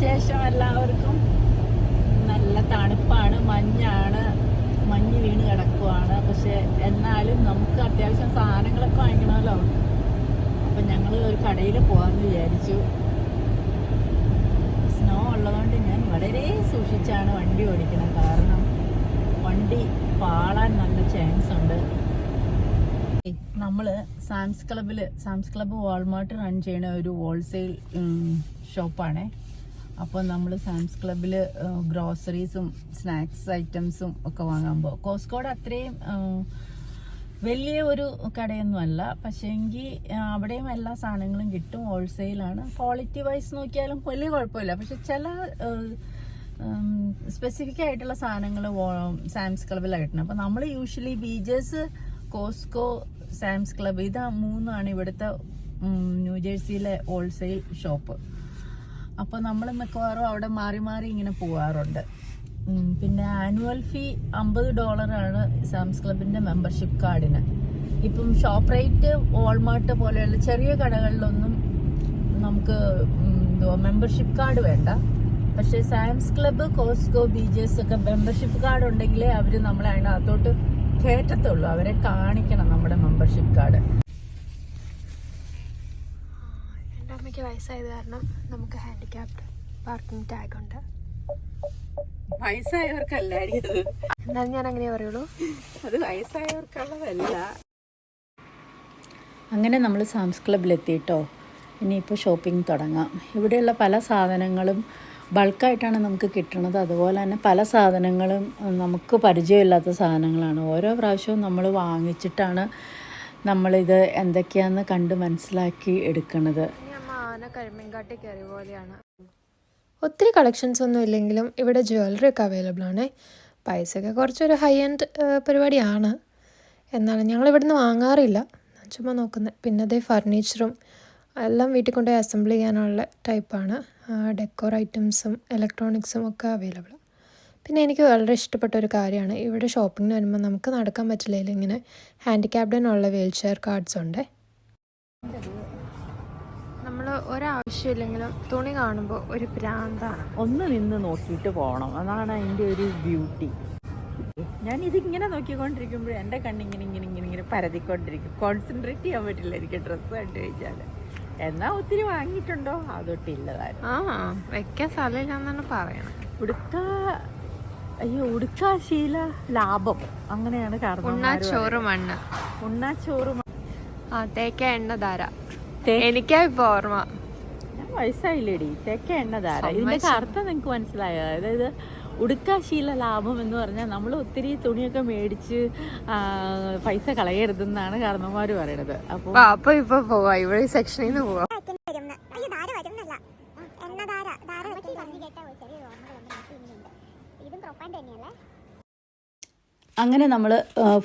വിശേഷം എല്ലാവർക്കും. നല്ല തണുപ്പാണ്, മഞ്ഞ് വീണ് കിടക്കുവാണ്. പക്ഷെ എന്നാലും നമുക്ക് അത്യാവശ്യം സാധനങ്ങളൊക്കെ വാങ്ങിക്കണമല്ലോ. അപ്പം ഞങ്ങൾ ഒരു കടയിൽ പോകാമെന്ന് വിചാരിച്ചു. സ്നോ ഉള്ളതുകൊണ്ട് ഞാൻ വളരെ സൂക്ഷിച്ചാണ് വണ്ടി ഓടിക്കുന്നത്. കാരണം വണ്ടി പാളാൻ നല്ല ചാൻസ് ഉണ്ട്. നമ്മൾ സാംസ് ക്ലബ്ബ് വാൾമാർട്ട് റൺ ചെയ്യുന്ന ഒരു ഹോൾസെയിൽ ഷോപ്പാണേ. അപ്പോൾ നമ്മൾ സാംസ് ക്ലബ്ബിൽ ഗ്രോസറീസും സ്നാക്സ് ഐറ്റംസും ഒക്കെ വാങ്ങാൻ പോകും. കോസ്കോയുടെ അത്രയും വലിയ ഒരു കടയൊന്നുമല്ല, പക്ഷേങ്കിൽ അവിടെയും എല്ലാ സാധനങ്ങളും കിട്ടും. ഹോൾസെയിലാണ്. ക്വാളിറ്റി വൈസ് നോക്കിയാലും വലിയ കുഴപ്പമില്ല. പക്ഷെ ചില സ്പെസിഫിക് ആയിട്ടുള്ള സാധനങ്ങൾ സാംസ് ക്ലബ്ബിലാണ് കിട്ടുന്നത്. അപ്പോൾ നമ്മൾ യൂഷ്വലി ബീജേഴ്സ്, കോസ്കോ, സാംസ് ക്ലബ്ബ്, ഇത് മൂന്നാണ് ഇവിടുത്തെ ന്യൂജേഴ്സിയിലെ ഹോൾസെയിൽ ഷോപ്പ്. അപ്പോൾ നമ്മൾ മിക്കവാറും അവിടെ മാറി മാറി ഇങ്ങനെ പോകാറുണ്ട്. പിന്നെ ആനുവൽ ഫീ $50 സാംസ് ക്ലബിൻ്റെ മെമ്പർഷിപ്പ് കാർഡിന്. ഇപ്പം ഷോപ്പ് റേറ്റ്, വാൾമാർട്ട് പോലെയുള്ള ചെറിയ കടകളിലൊന്നും നമുക്ക് മെമ്പർഷിപ്പ് കാർഡ് വേണ്ട. പക്ഷേ സാംസ് ക്ലബ്ബ്, കോസ്കോ, ബീജേഴ്സ് ഒക്കെ മെമ്പർഷിപ്പ് കാർഡ് ഉണ്ടെങ്കിലേ അവർ നമ്മളെ അതിനകത്തോട്ട് കയറ്റത്തുള്ളൂ. അവരെ കാണിക്കണം നമ്മുടെ മെമ്പർഷിപ്പ് കാർഡ്. എൻ്റെ അമ്മയ്ക്ക് വയസ്സായത് കാരണം നമുക്ക് ഹാൻഡിക്യാപ്ഡ് പാർക്കിംഗ് ടാഗ് ഉണ്ട്. വയസ്സായവർക്കല്ലാടി അത്. എന്നാലും ഞാൻ അങ്ങനെ പറയുള്ളൂ, അത് വയസ്സായവർക്കുള്ളതല്ല. അങ്ങനെ നമ്മൾ സാംസ് ക്ലബ്ബിലെത്തിയിട്ടോ. ഇനിയിപ്പോൾ ഷോപ്പിംഗ് തുടങ്ങാം. ഇവിടെയുള്ള പല സാധനങ്ങളും ബൾക്കായിട്ടാണ് നമുക്ക് കിട്ടുന്നത്. അതുപോലെ തന്നെ പല സാധനങ്ങളും നമുക്ക് പരിചയമില്ലാത്ത സാധനങ്ങളാണ്. ഓരോ പ്രാവശ്യവും നമ്മൾ വാങ്ങിച്ചിട്ടാണ് നമ്മളിത് എന്തൊക്കെയാണെന്ന് കണ്ട് മനസ്സിലാക്കി എടുക്കുന്നത്. ആന കരിമീൻകാട്ടി കയറി പോലെയാണ്. ഒത്തിരി കളക്ഷൻസ് ഒന്നും ഇല്ലെങ്കിലും ഇവിടെ ജ്വല്ലറി ഒക്കെ അവൈലബിൾ ആണ്. പൈസയൊക്കെ കുറച്ചൊരു ഹൈ എൻഡ് പരിപാടിയാണ്. എന്നാലും ഞങ്ങൾ ഇവിടുന്ന് വാങ്ങാറില്ല, ചുമ്മാ നോക്കുന്നത്. പിന്നെ അതേ ഫർണിച്ചറും എല്ലാം വീട്ടിൽ കൊണ്ടുപോയി അസംബിൾ ചെയ്യാനുള്ള ടൈപ്പാണ്. ഡെക്കോർ ഐറ്റംസും ഇലക്ട്രോണിക്സും ഒക്കെ അവൈലബിൾ. പിന്നെ എനിക്ക് വളരെ ഇഷ്ടപ്പെട്ട ഒരു കാര്യമാണ്, ഇവിടെ ഷോപ്പിങ്ങിന് വരുമ്പോൾ നമുക്ക് നടക്കാൻ പറ്റില്ലെങ്കിൽ ഇങ്ങനെ ഹാൻഡിക്യാപ്ഡിനുള്ള വീൽ ചെയർ കാർഡ്സ് ഉണ്ട്. നമ്മൾ ഒരാവശ്യമില്ലെങ്കിലും തുണി കാണുമ്പോൾ ഒരു ഭ്രാന്താണ്. ഒന്ന് നിന്ന് നോക്കിയിട്ട് പോകണം, അതാണ് അതിൻ്റെ ഒരു ബ്യൂട്ടി. ഞാനിതിങ്ങനെ നോക്കിക്കൊണ്ടിരിക്കുമ്പോൾ എൻ്റെ കണ്ണിങ്ങനെ പരതിക്കൊണ്ടിരിക്കും. കോൺസെൻട്രേറ്റ് ചെയ്യാൻ പറ്റില്ല എനിക്ക് ഡ്രസ്സ് കണ്ടു കഴിഞ്ഞാൽ. എന്നാ ഒത്തിരി വാങ്ങിയിട്ടുണ്ടോ? അതൊട്ടില്ലതായിരുന്നു. വെക്കാൻ സ്ഥലമില്ലാന്നാണ് പറയണം. ഉടുക്കാശീല ലാഭം, അങ്ങനെയാണ്. ഉണ്ണാച്ചോറ് മണ്ണ്, ഉണ്ണാച്ചോറ് തേക്ക എണ്ണധാര. എനിക്കാ ഇപ്പൊ ഓർമ്മ. ഞാൻ വയസ്സായില്ലേടി. തേക്ക എണ്ണധാര, ഇതിന്റെ അർത്ഥം നിങ്ങക്ക് മനസ്സിലായോ? അതായത് ഉടുക്കാശീല ലാഭം എന്ന് പറഞ്ഞാൽ നമ്മൾ ഒത്തിരി തുണിയൊക്കെ മേടിച്ച് പൈസ കളയരുതെന്നാണ് കാരണവന്മാർ പറയണത്. അപ്പൊ ഇപ്പൊ പോവാ, ഇവിടെ സെക്ഷനിൽ നിന്ന് പോവാ. അങ്ങനെ നമ്മൾ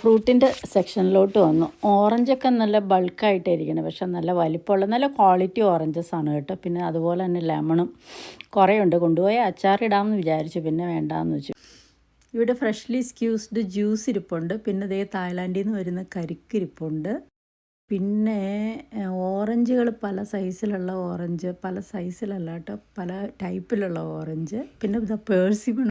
ഫ്രൂട്ടിൻ്റെ സെക്ഷനിലോട്ട് വന്നു. ഓറഞ്ചൊക്കെ നല്ല ബൾക്കായിട്ടായിരിക്കണം, പക്ഷെ നല്ല വലിപ്പമുള്ള നല്ല ക്വാളിറ്റി ഓറഞ്ചസ് ആണ് കേട്ടോ. പിന്നെ അതുപോലെ തന്നെ ലെമണും കുറേ ഉണ്ട്. കൊണ്ടുപോയി അച്ചാറിടാമെന്ന് വിചാരിച്ചു, പിന്നെ വേണ്ടാന്ന് വെച്ചു. ഇവിടെ ഫ്രഷ്ലി സ്ക്യൂസ്ഡ് ജ്യൂസ് ഇരിപ്പുണ്ട്. പിന്നെ ദേ തായ്ലാൻഡിൽ നിന്ന് വരുന്ന കരിക്കിരിപ്പുണ്ട്. പിന്നെ ഓറഞ്ചുകൾ പല സൈസിലുള്ള ഓറഞ്ച്, പല സൈസിലല്ല കേട്ടോ, പല ടൈപ്പിലുള്ള ഓറഞ്ച്. പിന്നെ ഇതാ പേഴ്സിമൺ.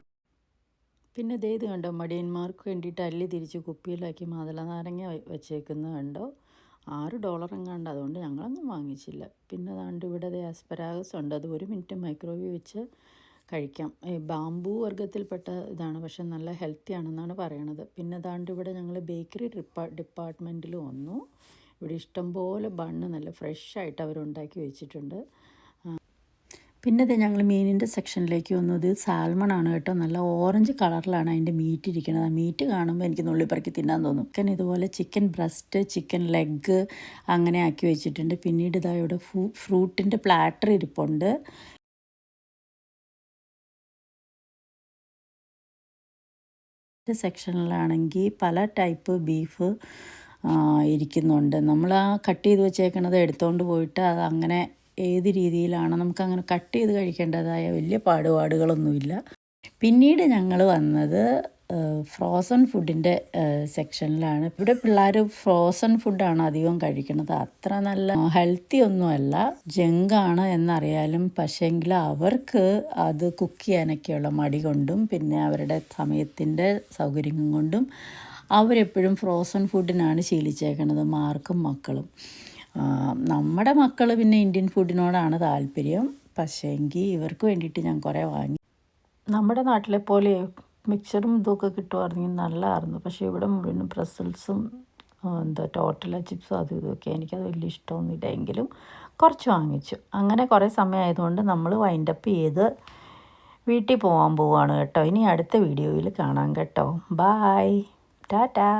പിന്നെ ഇത് കണ്ടോ, മടിയന്മാർക്ക് വേണ്ടിയിട്ട് അല്ലി തിരിച്ച് കുപ്പിയിലാക്കി മാതള നാരങ്ങ വെച്ചേക്കുന്നത് കണ്ടോ. $6 എങ്ങാണ്ട്. അതുകൊണ്ട് ഞങ്ങളൊന്നും വാങ്ങിച്ചില്ല. പിന്നെ അതാണ്ട് ഇവിടെ ആസ്പരാഗസ് ഉണ്ട്. അത് 1 മിനിറ്റ് മൈക്രോവേവ് വെച്ച് കഴിക്കാം. ബാംബൂ വർഗ്ഗത്തിൽപ്പെട്ട ഇതാണ്, പക്ഷെ നല്ല ഹെൽത്തി ആണെന്നാണ് പറയണത്. പിന്നെ അതാണ്ട് ഇവിടെ ഞങ്ങൾ ബേക്കറി ഡിപ്പാർട്ട്മെൻറ്റിൽ വന്നു. ഇവിടെ ഇഷ്ടംപോലെ ബണ്ണ് നല്ല ഫ്രഷായിട്ട് അവരുണ്ടാക്കി വെച്ചിട്ടുണ്ട്. പിന്നെ അത് ഞങ്ങൾ മീനിൻ്റെ സെക്ഷനിലേക്ക് വന്നു. ഇത് സാൽമണാണ് കേട്ടോ. നല്ല ഓറഞ്ച് കളറിലാണ് അതിൻ്റെ മീറ്റ് ഇരിക്കുന്നത്. ആ മീറ്റ് കാണുമ്പോൾ എനിക്ക് നുള്ളിപ്പറക്കി തിന്നാൻ തോന്നും. ചിക്കൻ ഇതുപോലെ ചിക്കൻ ബ്രസ്റ്റ്, ചിക്കൻ ലെഗ് അങ്ങനെ ആക്കി വെച്ചിട്ടുണ്ട്. പിന്നീട് ഇതാ ഇവിടെ ഫ്രൂട്ടിൻ്റെ പ്ലാറ്റർ ഇരിപ്പുണ്ട്. സെക്ഷനിലാണെങ്കിൽ പല ടൈപ്പ് ബീഫ് ഇരിക്കുന്നുണ്ട്. നമ്മൾ ആ കട്ട് ചെയ്ത് വെച്ചേക്കണത് എടുത്തുകൊണ്ട് പോയിട്ട് അത് അങ്ങനെ ഏത് രീതിയിലാണ് നമുക്കങ്ങനെ കട്ട് ചെയ്ത് കഴിക്കേണ്ടതായ വലിയ പാടുപാടുകളൊന്നുമില്ല. പിന്നീട് ഞങ്ങൾ വന്നത് ഫ്രോസൺ ഫുഡിൻ്റെ സെക്ഷനിലാണ്. ഇവിടെ പിള്ളേർ ഫ്രോസൺ ഫുഡാണ് അധികം കഴിക്കുന്നത്. അത്ര നല്ല ഹെൽത്തി ഒന്നുമല്ല, ജങ്കാണ് എന്നറിയാലും പക്ഷേങ്കിൽ അവർക്ക് അത് കുക്ക് ചെയ്യാനൊക്കെയുള്ള മടി കൊണ്ടും പിന്നെ അവരുടെ സമയത്തിൻ്റെ സൗകര്യം കൊണ്ടും അവരെപ്പോഴും ഫ്രോസൺ ഫുഡിനാണ് ശീലിച്ചേക്കുന്നത്, മാർക്കും മക്കളും. നമ്മുടെ മക്കൾ പിന്നെ ഇന്ത്യൻ ഫുഡിനോടാണ് താല്പര്യം. പക്ഷേങ്കിൽ ഇവർക്ക് വേണ്ടിയിട്ട് ഞാൻ കുറേ വാങ്ങി. നമ്മുടെ നാട്ടിലെ പോലെ മിക്സറും ഇതൊക്കെ കിട്ടുമായിരുന്നെങ്കിൽ നല്ലതായിരുന്നു. പക്ഷേ ഇവിടെ മുഴുവനും പ്രസൽസും ടോട്ടല ചിപ്സും അതും ഇതൊക്കെ. എനിക്കത് വലിയ ഇഷ്ടമൊന്നുമില്ല, എങ്കിലും കുറച്ച് വാങ്ങിച്ചു. അങ്ങനെ കുറേ സമയമായതുകൊണ്ട് നമ്മൾ വൈൻഡപ്പ് ചെയ്ത് വീട്ടിൽ പോകാൻ പോവുകയാണ് കേട്ടോ. ഇനി അടുത്ത വീഡിയോയിൽ കാണാം കേട്ടോ. ബായ്, ടാറ്റാ.